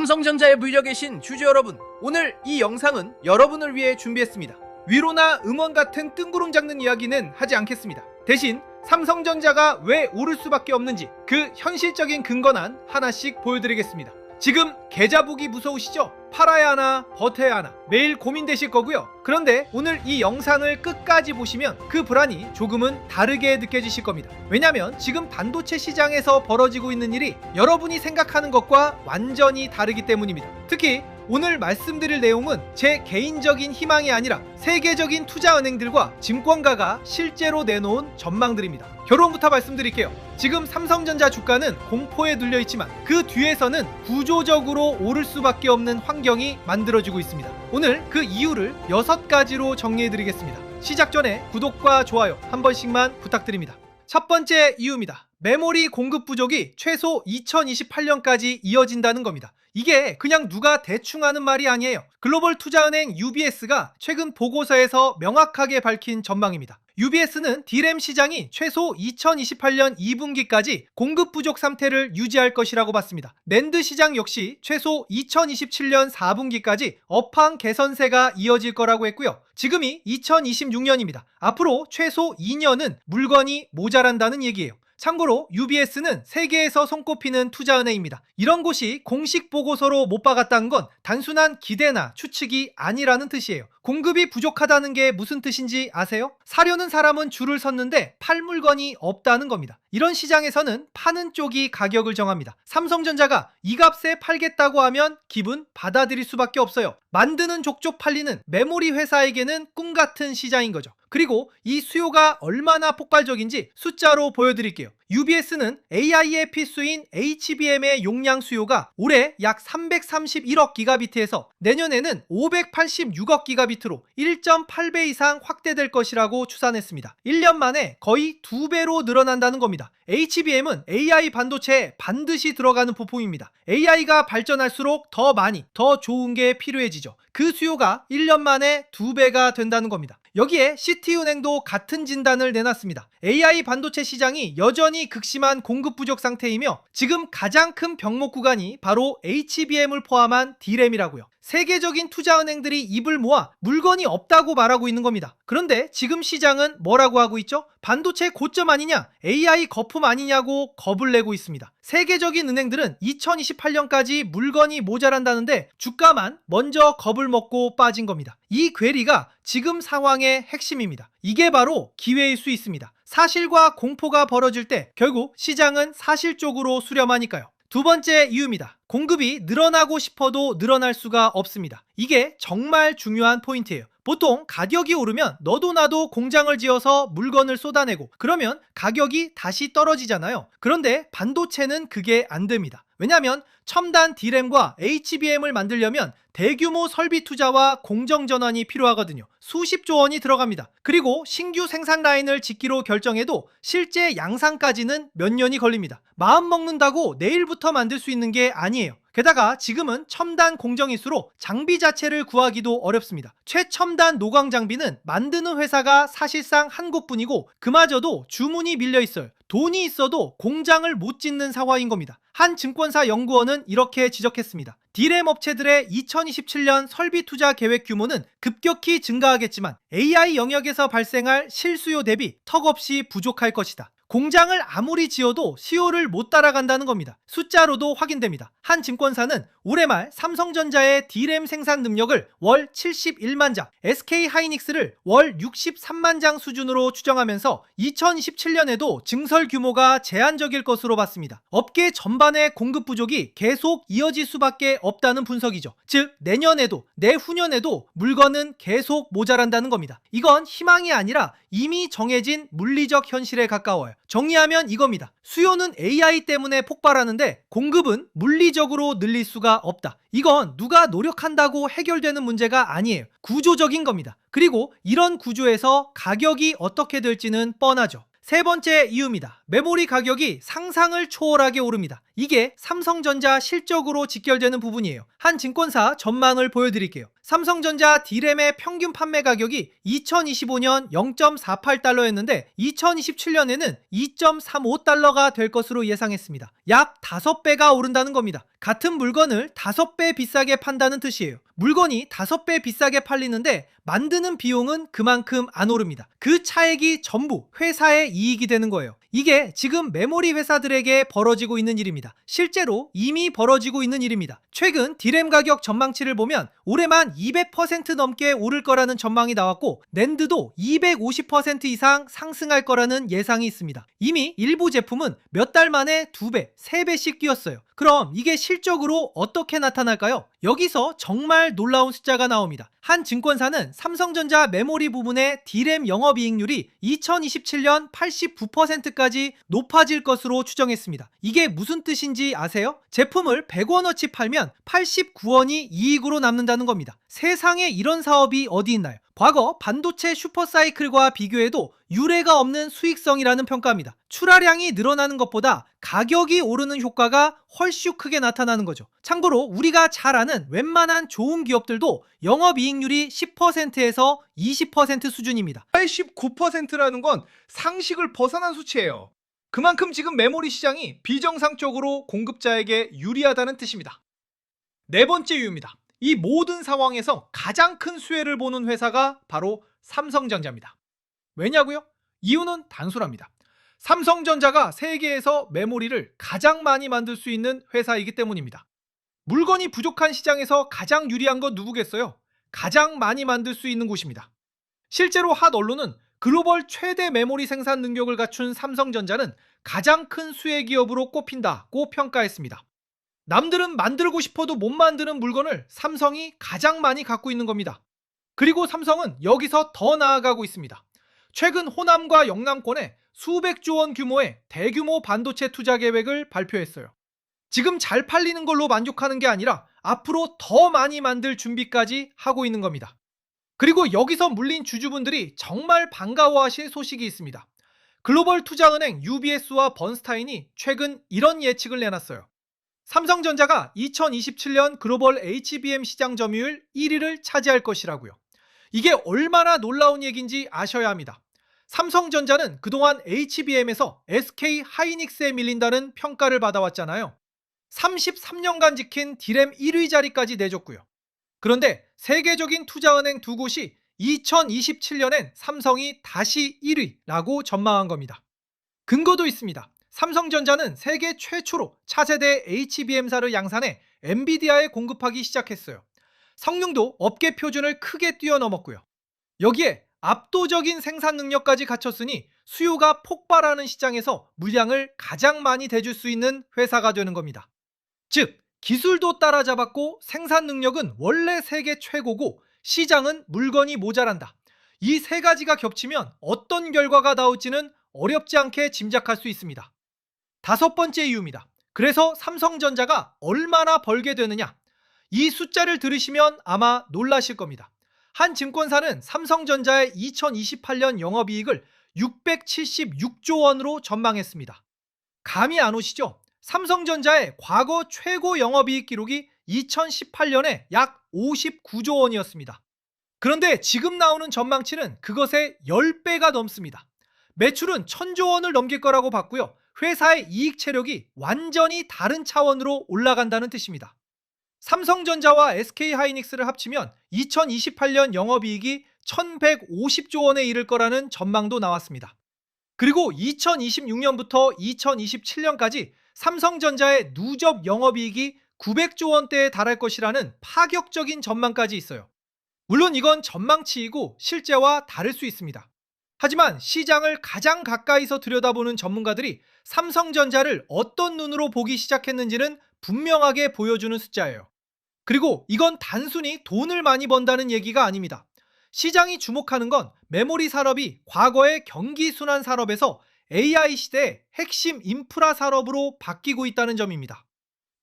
삼성전자에 물려 계신 주주 여러분, 오늘 이 영상은 여러분을 위해 준비했습니다. 위로나 응원 같은 뜬구름 잡는 이야기는 하지 않겠습니다. 대신 삼성전자가 왜 오를 수밖에 없는지 그 현실적인 근거는 하나씩 보여드리겠습니다. 지금 계좌 보기 무서우시죠? 팔아야 하나 버텨야 하나 매일 고민되실 거고요. 그런데 오늘 이 영상을 끝까지 보시면 그 불안이 조금은 다르게 느껴지실 겁니다. 왜냐면 지금 반도체 시장에서 벌어지고 있는 일이 여러분이 생각하는 것과 완전히 다르기 때문입니다. 특히 오늘 말씀드릴 내용은 제 개인적인 희망이 아니라 세계적인 투자은행들과 증권가가 실제로 내놓은 전망들입니다. 결론부터 말씀드릴게요. 지금 삼성전자 주가는 공포에 눌려 있지만 그 뒤에서는 구조적으로 오를 수밖에 없는 환경이 만들어지고 있습니다. 오늘 그 이유를 6가지로 정리해드리겠습니다. 시작 전에 구독과 좋아요 한 번씩만 부탁드립니다. 첫 번째 이유입니다. 메모리 공급 부족이 최소 2028년까지 이어진다는 겁니다. 이게 그냥 누가 대충 하는 말이 아니에요. 글로벌 투자은행 UBS가 최근 보고서에서 명확하게 밝힌 전망입니다. UBS는 D램 시장이 최소 2028년 2분기까지 공급 부족 상태를 유지할 것이라고 봤습니다. 낸드 시장 역시 최소 2027년 4분기까지 업황 개선세가 이어질 거라고 했고요. 지금이 2026년입니다. 앞으로 최소 2년은 물건이 모자란다는 얘기예요. 참고로 UBS는 세계에서 손꼽히는 투자은행입니다. 이런 곳이 공식 보고서로 못 박았다는 건 단순한 기대나 추측이 아니라는 뜻이에요. 공급이 부족하다는 게 무슨 뜻인지 아세요? 사려는 사람은 줄을 섰는데 팔 물건이 없다는 겁니다. 이런 시장에서는 파는 쪽이 가격을 정합니다. 삼성전자가 이 값에 팔겠다고 하면 기분 받아들일 수밖에 없어요. 만드는 족족 팔리는 메모리 회사에게는 꿈같은 시장인 거죠. 그리고 이 수요가 얼마나 폭발적인지 숫자로 보여드릴게요. UBS는 AI의 필수인 HBM의 용량 수요가 올해 약 331억 기가비트에서 내년에는 586억 기가비트로 1.8배 이상 확대될 것이라고 추산했습니다. 1년 만에 거의 2배로 늘어난다는 겁니다. HBM은 AI 반도체에 반드시 들어가는 부품입니다. AI가 발전할수록 더 많이, 더 좋은 게 필요해지죠. 그 수요가 1년 만에 2배가 된다는 겁니다. 여기에 CT은행도 같은 진단을 내놨습니다. AI 반도체 시장이 여전히 극심한 공급 부족 상태이며 지금 가장 큰 병목 구간이 바로 HBM을 포함한 D램이라고요. 세계적인 투자은행들이 입을 모아 물건이 없다고 말하고 있는 겁니다. 그런데 지금 시장은 뭐라고 하고 있죠? 반도체 고점 아니냐? AI 거품 아니냐고 겁을 내고 있습니다. 세계적인 은행들은 2028년까지 물건이 모자란다는데 주가만 먼저 겁을 먹고 빠진 겁니다. 이 괴리가 지금 상황의 핵심입니다. 이게 바로 기회일 수 있습니다. 사실과 공포가 벌어질 때 결국 시장은 사실 쪽으로 수렴하니까요. 두 번째 이유입니다. 공급이 늘어나고 싶어도 늘어날 수가 없습니다. 이게 정말 중요한 포인트예요. 보통 가격이 오르면 너도 나도 공장을 지어서 물건을 쏟아내고 그러면 가격이 다시 떨어지잖아요. 그런데 반도체는 그게 안 됩니다. 왜냐하면 첨단 D램과 HBM을 만들려면 대규모 설비 투자와 공정 전환이 필요하거든요. 수십조 원이 들어갑니다. 그리고 신규 생산 라인을 짓기로 결정해도 실제 양산까지는 몇 년이 걸립니다. 마음 먹는다고 내일부터 만들 수 있는 게 아니에요. 게다가 지금은 첨단 공정일수록 장비 자체를 구하기도 어렵습니다. 최첨단 노광 장비는 만드는 회사가 사실상 한 곳뿐이고 그마저도 주문이 밀려 있어요. 돈이 있어도 공장을 못 짓는 상황인 겁니다. 한 증권사 연구원은 이렇게 지적했습니다. D램 업체들의 2027년 설비 투자 계획 규모는 급격히 증가하겠지만 AI 영역에서 발생할 실수요 대비 턱없이 부족할 것이다. 공장을 아무리 지어도 수요를 못 따라간다는 겁니다. 숫자로도 확인됩니다. 한 증권사는 올해 말 삼성전자의 D램 생산 능력을 월 71만 장, SK하이닉스를 월 63만 장 수준으로 추정하면서 2027년에도 증설 규모가 제한적일 것으로 봤습니다. 업계 전반의 공급 부족이 계속 이어질 수밖에 없다는 분석이죠. 즉 내년에도 내후년에도 물건은 계속 모자란다는 겁니다. 이건 희망이 아니라 이미 정해진 물리적 현실에 가까워요. 정리하면 이겁니다. 수요는 AI 때문에 폭발하는데 공급은 물리적으로 늘릴 수가 없다. 이건 누가 노력한다고 해결되는 문제가 아니에요. 구조적인 겁니다. 그리고 이런 구조에서 가격이 어떻게 될지는 뻔하죠. 세 번째 이유입니다. 메모리 가격이 상상을 초월하게 오릅니다. 이게 삼성전자 실적으로 직결되는 부분이에요. 한 증권사 전망을 보여드릴게요. 삼성전자 D램의 평균 판매 가격이 2025년 0.48달러였는데 2027년에는 2.35달러가 될 것으로 예상했습니다. 약 5배가 오른다는 겁니다. 같은 물건을 5배 비싸게 판다는 뜻이에요. 물건이 5배 비싸게 팔리는데 만드는 비용은 그만큼 안 오릅니다. 그 차액이 전부 회사의 이익이 되는 거예요. 이게 지금 메모리 회사들에게 벌어지고 있는 일입니다. 실제로 이미 벌어지고 있는 일입니다. 최근 D램 가격 전망치를 보면 올해만 200% 넘게 오를 거라는 전망이 나왔고 낸드도 250% 이상 상승할 거라는 예상이 있습니다. 이미 일부 제품은 몇 달 만에 2배, 3배씩 뛰었어요. 그럼 이게 실적으로 어떻게 나타날까요? 여기서 정말 놀라운 숫자가 나옵니다. 한 증권사는 삼성전자 메모리 부분의 D램 영업이익률이 2027년 89%까지 높아질 것으로 추정했습니다. 이게 무슨 뜻인지 아세요? 제품을 100원어치 팔면 89원이 이익으로 남는다는 겁니다. 세상에 이런 사업이 어디 있나요? 과거 반도체 슈퍼사이클과 비교해도 유례가 없는 수익성이라는 평가입니다. 출하량이 늘어나는 것보다 가격이 오르는 효과가 훨씬 크게 나타나는 거죠. 참고로 우리가 잘 아는 웬만한 좋은 기업들도 영업이익률이 10%에서 20% 수준입니다. 89%라는 건 상식을 벗어난 수치예요. 그만큼 지금 메모리 시장이 비정상적으로 공급자에게 유리하다는 뜻입니다. 네 번째 이유입니다. 이 모든 상황에서 가장 큰 수혜를 보는 회사가 바로 삼성전자입니다. 왜냐고요? 이유는 단순합니다. 삼성전자가 세계에서 메모리를 가장 많이 만들 수 있는 회사이기 때문입니다. 물건이 부족한 시장에서 가장 유리한 건 누구겠어요? 가장 많이 만들 수 있는 곳입니다. 실제로 한 언론은 글로벌 최대 메모리 생산 능력을 갖춘 삼성전자는 가장 큰 수혜 기업으로 꼽힌다고 평가했습니다. 남들은 만들고 싶어도 못 만드는 물건을 삼성이 가장 많이 갖고 있는 겁니다. 그리고 삼성은 여기서 더 나아가고 있습니다. 최근 호남과 영남권에 수백조 원 규모의 대규모 반도체 투자 계획을 발표했어요. 지금 잘 팔리는 걸로 만족하는 게 아니라 앞으로 더 많이 만들 준비까지 하고 있는 겁니다. 그리고 여기서 물린 주주분들이 정말 반가워하실 소식이 있습니다. 글로벌 투자은행 UBS와 번스타인이 최근 이런 예측을 내놨어요. 삼성전자가 2027년 글로벌 HBM 시장 점유율 1위를 차지할 것이라고요. 이게 얼마나 놀라운 얘기인지 아셔야 합니다. 삼성전자는 그동안 HBM에서 SK 하이닉스에 밀린다는 평가를 받아왔잖아요. 33년간 지킨 D램 1위 자리까지 내줬고요. 그런데 세계적인 투자은행 두 곳이 2027년엔 삼성이 다시 1위라고 전망한 겁니다. 근거도 있습니다. 삼성전자는 세계 최초로 차세대 HBM사를 양산해 엔비디아에 공급하기 시작했어요. 성능도 업계 표준을 크게 뛰어넘었고요. 여기에 압도적인 생산 능력까지 갖췄으니 수요가 폭발하는 시장에서 물량을 가장 많이 대줄 수 있는 회사가 되는 겁니다. 즉, 기술도 따라잡았고 생산 능력은 원래 세계 최고고 시장은 물건이 모자란다. 이 세 가지가 겹치면 어떤 결과가 나올지는 어렵지 않게 짐작할 수 있습니다. 다섯 번째 이유입니다. 그래서 삼성전자가 얼마나 벌게 되느냐? 이 숫자를 들으시면 아마 놀라실 겁니다. 한 증권사는 삼성전자의 2028년 영업이익을 676조 원으로 전망했습니다. 감이 안 오시죠? 삼성전자의 과거 최고 영업이익 기록이 2018년에 약 59조 원이었습니다. 그런데 지금 나오는 전망치는 그것의 10배가 넘습니다. 매출은 1000조 원을 넘길 거라고 봤고요. 회사의 이익 체력이 완전히 다른 차원으로 올라간다는 뜻입니다. 삼성전자와 SK하이닉스를 합치면 2028년 영업이익이 1150조 원에 이를 거라는 전망도 나왔습니다. 그리고 2026년부터 2027년까지 삼성전자의 누적 영업이익이 900조 원대에 달할 것이라는 파격적인 전망까지 있어요. 물론 이건 전망치이고 실제와 다를 수 있습니다. 하지만 시장을 가장 가까이서 들여다보는 전문가들이 삼성전자를 어떤 눈으로 보기 시작했는지는 분명하게 보여주는 숫자예요. 그리고 이건 단순히 돈을 많이 번다는 얘기가 아닙니다. 시장이 주목하는 건 메모리 산업이 과거의 경기순환 산업에서 AI 시대의 핵심 인프라 산업으로 바뀌고 있다는 점입니다.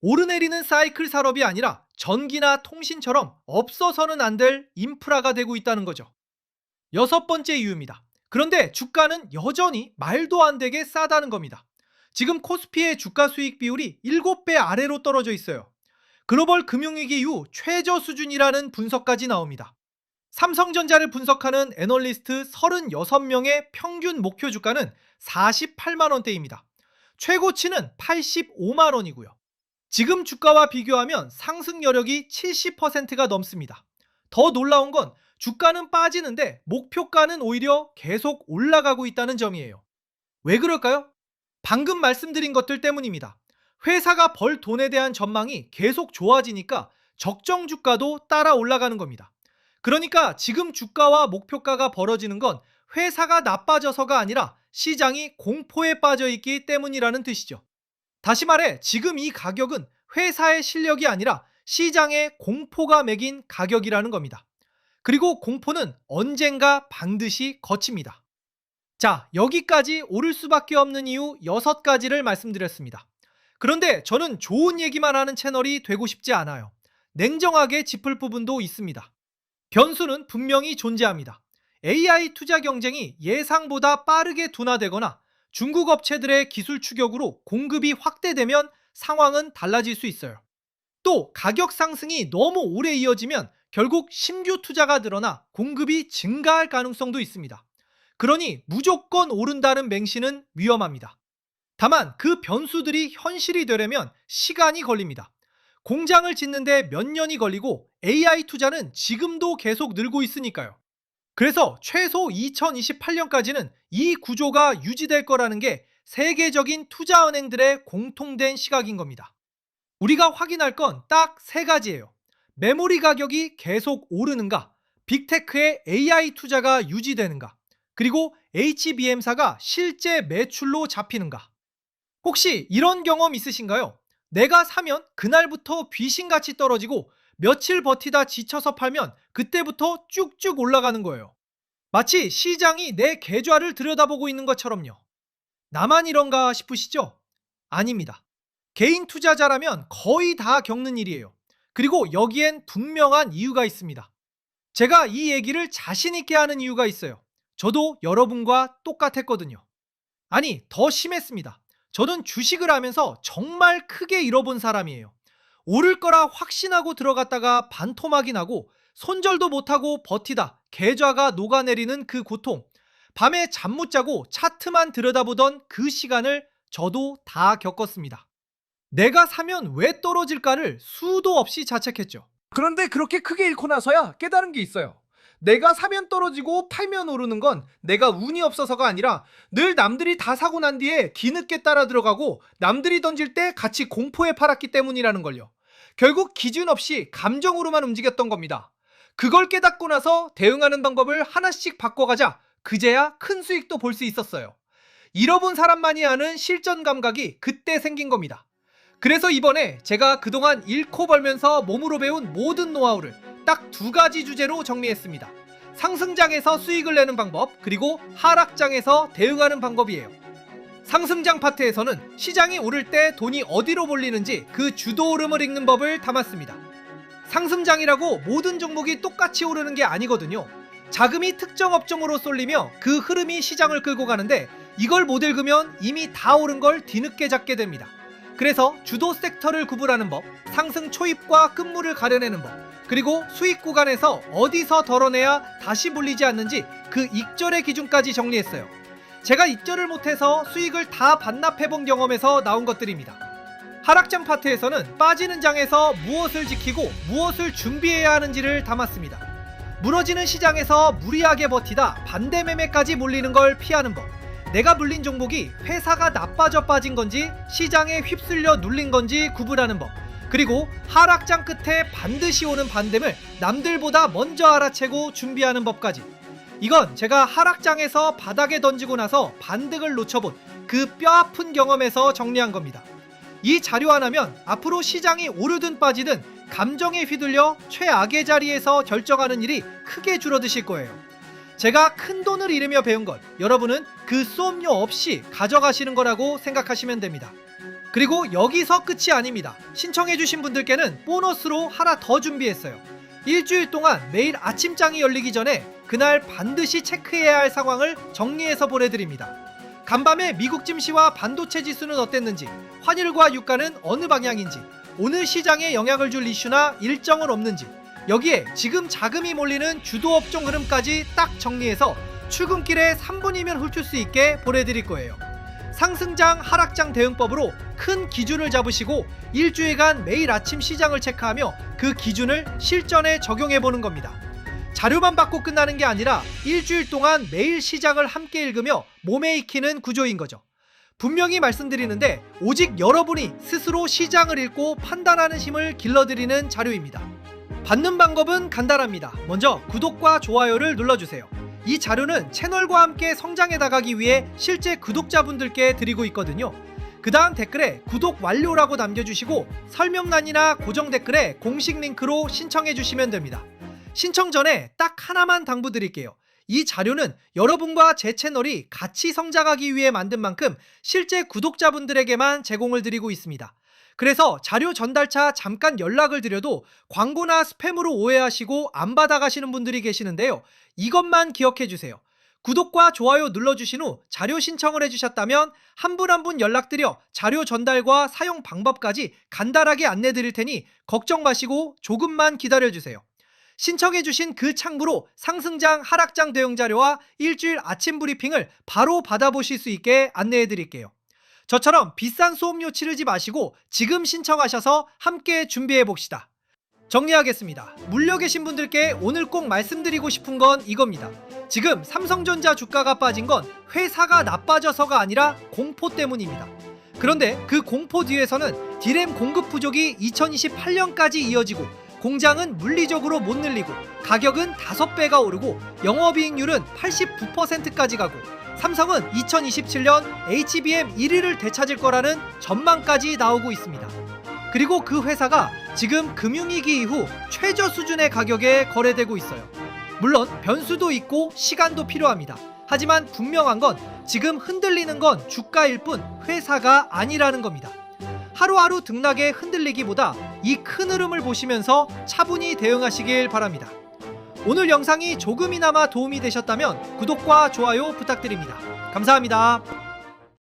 오르내리는 사이클 산업이 아니라 전기나 통신처럼 없어서는 안 될 인프라가 되고 있다는 거죠. 여섯 번째 이유입니다. 그런데 주가는 여전히 말도 안 되게 싸다는 겁니다. 지금 코스피의 주가 수익 비율이 7배 아래로 떨어져 있어요. 글로벌 금융위기 이후 최저 수준이라는 분석까지 나옵니다. 삼성전자를 분석하는 애널리스트 36명의 평균 목표 주가는 48만 원대입니다. 최고치는 85만 원이고요. 지금 주가와 비교하면 상승 여력이 70%가 넘습니다. 더 놀라운 건 주가는 빠지는데 목표가는 오히려 계속 올라가고 있다는 점이에요. 왜 그럴까요? 방금 말씀드린 것들 때문입니다. 회사가 벌 돈에 대한 전망이 계속 좋아지니까 적정 주가도 따라 올라가는 겁니다. 그러니까 지금 주가와 목표가가 벌어지는 건 회사가 나빠져서가 아니라 시장이 공포에 빠져 있기 때문이라는 뜻이죠. 다시 말해 지금 이 가격은 회사의 실력이 아니라 시장의 공포가 매긴 가격이라는 겁니다. 그리고 공포는 언젠가 반드시 거칩니다. 자, 여기까지 오를 수밖에 없는 이유 6가지를 말씀드렸습니다. 그런데 저는 좋은 얘기만 하는 채널이 되고 싶지 않아요. 냉정하게 짚을 부분도 있습니다. 변수는 분명히 존재합니다. AI 투자 경쟁이 예상보다 빠르게 둔화되거나 중국 업체들의 기술 추격으로 공급이 확대되면 상황은 달라질 수 있어요. 또 가격 상승이 너무 오래 이어지면 결국 신규 투자가 늘어나 공급이 증가할 가능성도 있습니다. 그러니 무조건 오른다는 맹신은 위험합니다. 다만 그 변수들이 현실이 되려면 시간이 걸립니다. 공장을 짓는데 몇 년이 걸리고 AI 투자는 지금도 계속 늘고 있으니까요. 그래서 최소 2028년까지는 이 구조가 유지될 거라는 게 세계적인 투자은행들의 공통된 시각인 겁니다. 우리가 확인할 건 딱 3가지예요. 메모리 가격이 계속 오르는가, 빅테크의 AI 투자가 유지되는가, 그리고 HBM사가 실제 매출로 잡히는가. 혹시 이런 경험 있으신가요? 내가 사면 그날부터 귀신같이 떨어지고 며칠 버티다 지쳐서 팔면 그때부터 쭉쭉 올라가는 거예요. 마치 시장이 내 계좌를 들여다보고 있는 것처럼요. 나만 이런가 싶으시죠? 아닙니다. 개인 투자자라면 거의 다 겪는 일이에요. 그리고 여기엔 분명한 이유가 있습니다. 제가 이 얘기를 자신 있게 하는 이유가 있어요. 저도 여러분과 똑같았거든요. 아니, 더 심했습니다. 저는 주식을 하면서 정말 크게 잃어본 사람이에요. 오를 거라 확신하고 들어갔다가 반토막이 나고 손절도 못하고 버티다 계좌가 녹아내리는 그 고통, 밤에 잠 못 자고 차트만 들여다보던 그 시간을 저도 다 겪었습니다. 내가 사면 왜 떨어질까를 수도 없이 자책했죠. 그런데 그렇게 크게 잃고 나서야 깨달은 게 있어요. 내가 사면 떨어지고 팔면 오르는 건 내가 운이 없어서가 아니라 늘 남들이 다 사고 난 뒤에 뒤늦게 따라 들어가고 남들이 던질 때 같이 공포에 팔았기 때문이라는 걸요. 결국 기준 없이 감정으로만 움직였던 겁니다. 그걸 깨닫고 나서 대응하는 방법을 하나씩 바꿔가자 그제야 큰 수익도 볼 수 있었어요. 잃어본 사람만이 아는 실전 감각이 그때 생긴 겁니다. 그래서 이번에 제가 그동안 잃고 벌면서 몸으로 배운 모든 노하우를 딱 2가지 주제로 정리했습니다. 상승장에서 수익을 내는 방법, 그리고 하락장에서 대응하는 방법이에요. 상승장 파트에서는 시장이 오를 때 돈이 어디로 몰리는지 그 주도 흐름을 읽는 법을 담았습니다. 상승장이라고 모든 종목이 똑같이 오르는 게 아니거든요. 자금이 특정 업종으로 쏠리며 그 흐름이 시장을 끌고 가는데 이걸 못 읽으면 이미 다 오른 걸 뒤늦게 잡게 됩니다. 그래서 주도 섹터를 구분하는 법, 상승 초입과 끝물을 가려내는 법, 그리고 수익 구간에서 어디서 덜어내야 다시 몰리지 않는지 그 익절의 기준까지 정리했어요. 제가 익절을 못해서 수익을 다 반납해본 경험에서 나온 것들입니다. 하락장 파트에서는 빠지는 장에서 무엇을 지키고 무엇을 준비해야 하는지를 담았습니다. 무너지는 시장에서 무리하게 버티다 반대 매매까지 몰리는 걸 피하는 법, 내가 물린 종목이 회사가 나빠져 빠진 건지 시장에 휩쓸려 눌린 건지 구분하는 법, 그리고 하락장 끝에 반드시 오는 반등을 남들보다 먼저 알아채고 준비하는 법까지. 이건 제가 하락장에서 바닥에 던지고 나서 반등을 놓쳐본 그 뼈아픈 경험에서 정리한 겁니다. 이 자료 하나면 앞으로 시장이 오르든 빠지든 감정에 휘둘려 최악의 자리에서 결정하는 일이 크게 줄어드실 거예요. 제가 큰 돈을 잃으며 배운 것, 여러분은 그 수업료 없이 가져가시는 거라고 생각하시면 됩니다. 그리고 여기서 끝이 아닙니다. 신청해주신 분들께는 보너스로 하나 더 준비했어요. 일주일 동안 매일 아침장이 열리기 전에 그날 반드시 체크해야 할 상황을 정리해서 보내드립니다. 간밤에 미국 증시와 반도체 지수는 어땠는지, 환율과 유가는 어느 방향인지, 어느 시장에 영향을 줄 이슈나 일정은 없는지, 여기에 지금 자금이 몰리는 주도 업종 흐름까지 딱 정리해서 출근길에 3분이면 훑을 수 있게 보내드릴 거예요. 상승장 하락장 대응법으로 큰 기준을 잡으시고 일주일간 매일 아침 시장을 체크하며 그 기준을 실전에 적용해보는 겁니다. 자료만 받고 끝나는 게 아니라 일주일 동안 매일 시장을 함께 읽으며 몸에 익히는 구조인 거죠. 분명히 말씀드리는데 오직 여러분이 스스로 시장을 읽고 판단하는 힘을 길러드리는 자료입니다. 받는 방법은 간단합니다. 먼저 구독과 좋아요를 눌러주세요. 이 자료는 채널과 함께 성장해 나가기 위해 실제 구독자분들께 드리고 있거든요. 그 다음 댓글에 구독 완료라고 남겨주시고 설명란이나 고정 댓글에 공식 링크로 신청해 주시면 됩니다. 신청 전에 딱 하나만 당부드릴게요. 이 자료는 여러분과 제 채널이 같이 성장하기 위해 만든 만큼 실제 구독자분들에게만 제공을 드리고 있습니다. 그래서 자료 전달차 잠깐 연락을 드려도 광고나 스팸으로 오해하시고 안 받아가시는 분들이 계시는데요. 이것만 기억해 주세요. 구독과 좋아요 눌러주신 후 자료 신청을 해주셨다면 한 분 한 분 연락드려 자료 전달과 사용 방법까지 간단하게 안내 드릴 테니 걱정 마시고 조금만 기다려주세요. 신청해주신 그 창구로 상승장 하락장 대응 자료와 일주일 아침 브리핑을 바로 받아보실 수 있게 안내해 드릴게요. 저처럼 비싼 수업료 치르지 마시고 지금 신청하셔서 함께 준비해 봅시다. 정리하겠습니다. 물려 계신 분들께 오늘 꼭 말씀드리고 싶은 건 이겁니다. 지금 삼성전자 주가가 빠진 건 회사가 나빠져서가 아니라 공포 때문입니다. 그런데 그 공포 뒤에서는 디램 공급 부족이 2028년까지 이어지고 공장은 물리적으로 못 늘리고 가격은 5배가 오르고 영업이익률은 89%까지 가고 삼성은 2027년 HBM 1위를 되찾을 거라는 전망까지 나오고 있습니다. 그리고 그 회사가 지금 금융위기 이후 최저 수준의 가격에 거래되고 있어요. 물론 변수도 있고 시간도 필요합니다. 하지만 분명한 건 지금 흔들리는 건 주가일 뿐 회사가 아니라는 겁니다. 하루하루 등락에 흔들리기보다 이 큰 흐름을 보시면서 차분히 대응하시길 바랍니다. 오늘 영상이 조금이나마 도움이 되셨다면 구독과 좋아요 부탁드립니다. 감사합니다.